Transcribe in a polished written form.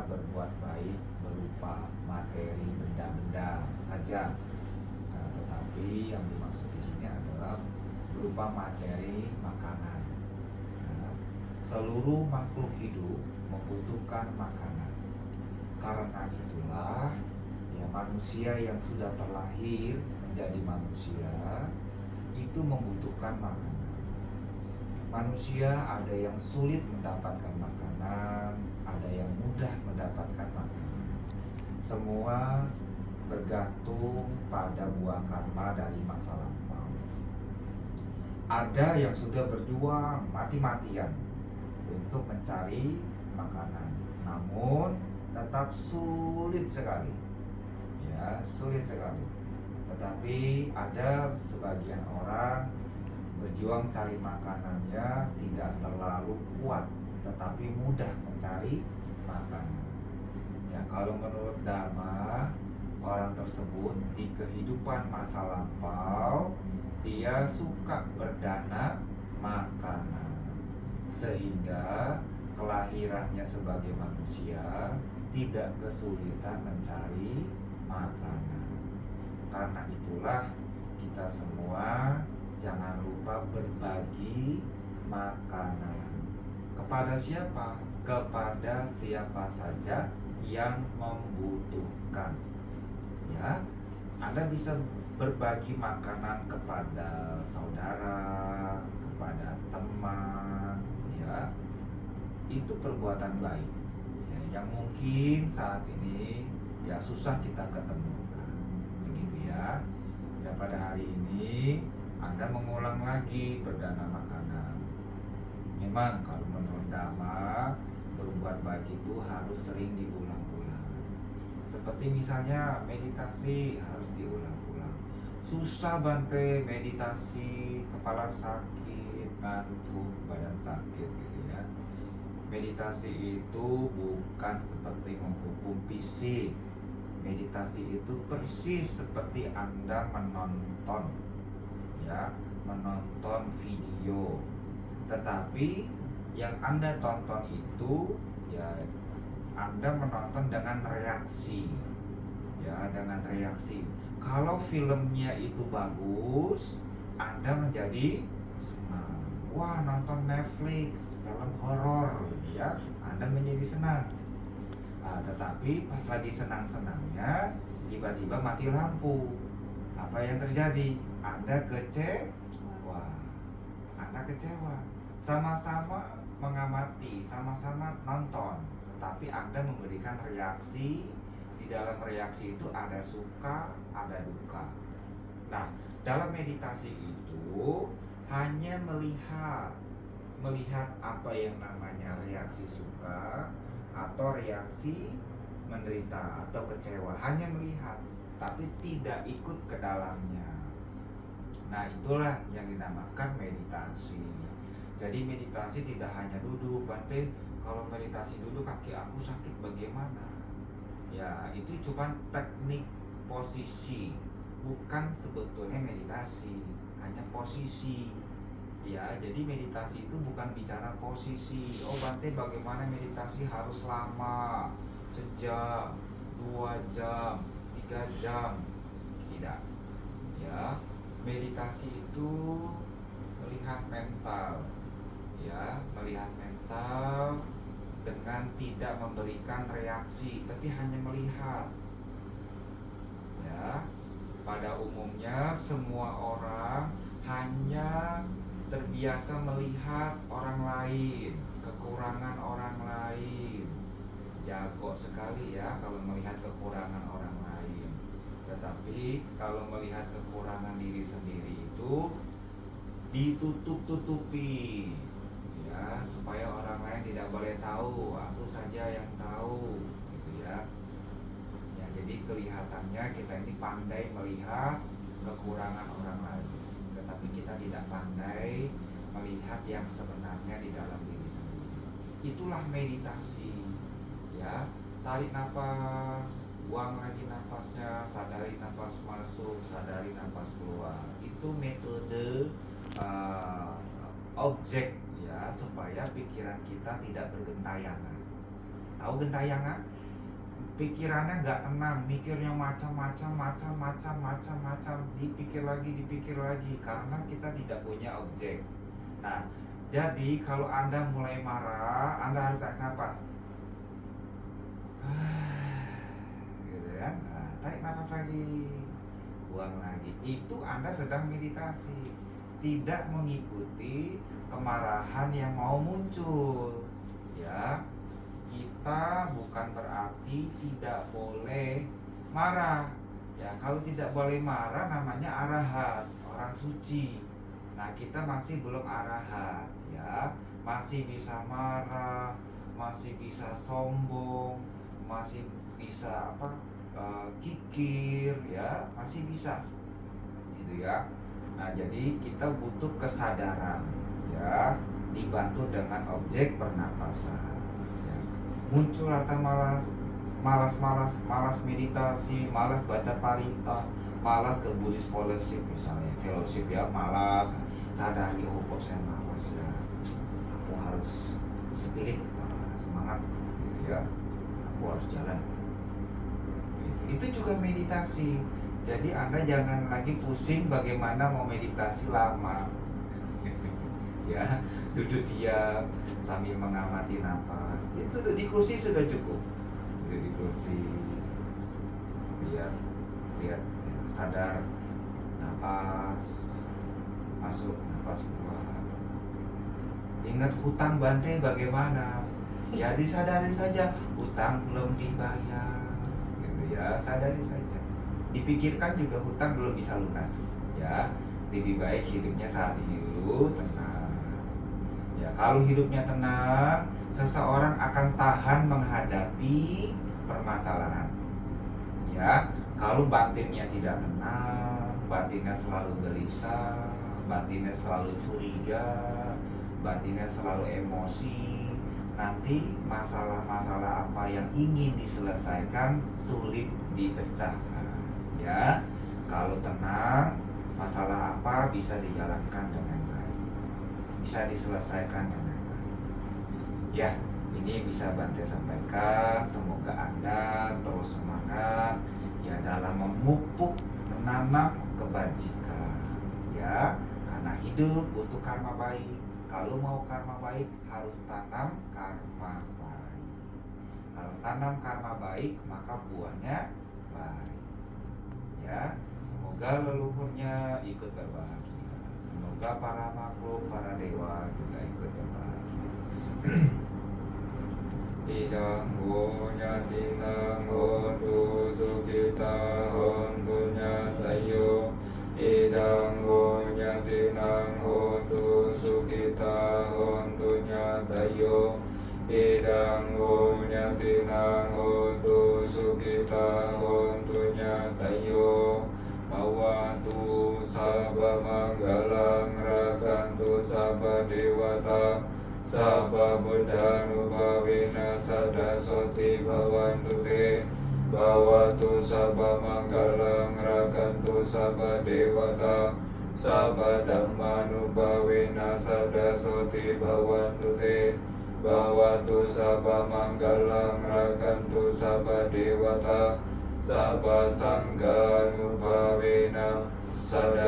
berbuat baik berupa materi benda-benda saja. Nah, tetapi yang dimaksud di sini adalah berupa materi makanan. Nah, seluruh makhluk hidup membutuhkan makanan. Karena itulah ya, manusia yang sudah terlahir menjadi manusia itu membutuhkan makanan. Manusia ada yang sulit mendapatkan makanan, ada yang mudah mendapatkan makanan. Semua bergantung pada buah karma dari masa lampau. Ada yang sudah berjuang mati-matian untuk mencari makanan, namun tetap sulit sekali. Ya, sulit sekali. Tetapi ada sebagian orang berjuang cari makanannya tidak terlalu kuat, tetapi mudah mencari makanan. Ya, kalau menurut Dhamma, orang tersebut di kehidupan masa lampau dia suka berdana makanan, sehingga kelahirannya sebagai manusia tidak kesulitan mencari makanan. Karena itulah kita semua jangan lupa berbagi makanan. Kepada siapa? Kepada siapa saja yang membutuhkan. Ya, Anda bisa berbagi makanan kepada saudara, kepada teman, ya. Itu perbuatan baik. Ya, yang mungkin saat ini ya susah kita ketemukan. Begitu ya. Ya, pada hari ini Anda mengulang lagi berdana makanan. Memang kalau menurut Dhamma, berbuat baik itu harus sering diulang-ulang. Seperti misalnya meditasi harus diulang-ulang. Susah Bante meditasi, kepala sakit, ngantuk, badan sakit gitu ya. Meditasi itu bukan seperti menghukum fisik. Meditasi itu persis seperti Anda menonton, ya, menonton video. Tetapi yang Anda tonton itu ya Anda menonton dengan reaksi. Ya, dengan reaksi. Kalau filmnya itu bagus, Anda menjadi senang. Wah, nonton Netflix, film horor, ya, Anda menjadi senang. Nah, tetapi pas lagi senang-senangnya, tiba-tiba mati lampu. Apa yang terjadi? Anda kecewa. Anda kecewa. Sama-sama mengamati, sama-sama nonton, tetapi Anda memberikan reaksi. Di dalam reaksi itu ada suka, ada duka. Nah, dalam meditasi itu hanya melihat apa yang namanya reaksi suka atau reaksi menderita atau kecewa, hanya melihat, tapi tidak ikut ke dalamnya. Nah, itulah yang dinamakan meditasi. Jadi meditasi tidak hanya duduk. Bante, kalau meditasi duduk kaki aku sakit bagaimana? Ya, itu cuma teknik posisi, bukan sebetulnya meditasi, hanya posisi. Ya, jadi meditasi itu bukan bicara posisi. Oh Bante, bagaimana meditasi harus lama, sejam, 2 jam, 3 jam? Tidak. Ya, meditasi itu melihat mental, ya, melihat mental dengan tidak memberikan reaksi, tapi hanya melihat. Ya, pada umumnya semua orang hanya terbiasa melihat orang lain, kekurangan orang lain. Jago sekali ya kalau melihat kekurangan orang lain. Tetapi kalau melihat kekurangan diri sendiri itu ditutup-tutupi, ya, supaya orang lain tidak boleh tahu, aku saja yang tahu, gitu ya. Ya, jadi kelihatannya kita ini pandai melihat kekurangan orang lain, tetapi kita tidak pandai melihat yang sebenarnya di dalam diri sendiri. Itulah meditasi, ya. Tarik nafas, buang lagi nafasnya, sadari nafas masuk, sadari nafas keluar. Itu metode objek, ya, supaya pikiran kita tidak bergentayangan. Tahu gentayangan? pikirannya nggak tenang, mikirnya macam-macam, dipikir lagi, karena kita tidak punya objek. Nah, jadi kalau Anda mulai marah, Anda harus tarik nafas. Gitu kan? Nah, tarik nafas lagi, buang lagi. Itu Anda sedang meditasi, tidak mengikuti kemarahan yang mau muncul. Ya, kita bukan berarti tidak boleh marah. Ya, kalau tidak boleh marah namanya arahat, orang suci. Nah, kita masih belum arahat, ya. Masih bisa marah, masih bisa sombong, masih bisa kikir, ya, masih bisa. Gitu ya. Nah, jadi kita butuh kesadaran, ya, dibantu dengan objek pernapasan. Muncul rasa malas meditasi, malas baca parita, malas ke Buddhist fellowship misalnya, fellowship ya, malas, sadari, oh kok saya malas ya, aku harus spirit, semangat gitu ya, aku harus jalan gitu. Itu juga meditasi. Jadi Anda jangan lagi pusing bagaimana mau meditasi lama ya, duduk diam sambil mengamati napas. Duduk di kursi sudah cukup. Duduk di kursi, lihat ya, sadar napas masuk, napas keluar. Ingat hutang bante bagaimana? Ya disadari saja, hutang belum dibayar, gitu ya, sadari saja. Dipikirkan juga hutang belum bisa lunas, ya. Lebih baik hidupnya saat ini dulu tenang. Ya, kalau hidupnya tenang, seseorang akan tahan menghadapi permasalahan. Ya, kalau batinnya tidak tenang, batinnya selalu gelisah, batinnya selalu curiga, batinnya selalu emosi, nanti masalah-masalah apa yang ingin diselesaikan sulit dipecahkan. Ya, kalau tenang, masalah apa bisa dijalankan dengan baik, bisa diselesaikan dengan baik. Ya, ini bisa Bante sampaikan. Semoga Anda terus semangat ya dalam memupuk, menanam kebajikan. Ya, karena hidup butuh karma baik. Kalau mau karma baik harus tanam karma baik. Kalau tanam karma baik maka buahnya baik. Ya, semoga leluhurnya ikut berbahagia. Semoga para makhluk, para dewa juga ikut berbahagia. Idang wonyatinang hotu sukita hontu nyatayo. Idang wonyatinang hotu sukita hontu nyatayo. Idang wonyatinang hotu sukita hontu nyatayo. Bawatu sabba manggalang rakantu sabba dewata. Sabba buddhanubhavena sadasoti bhavantu te. Bhavatu sabba manggalang rakantu sabba dewata. Sabba dhammanubhavena sadasoti bhavantu te. Bhavatu sabba manggalang rakantu sabba dewata. Sabba sanghanubhavena sada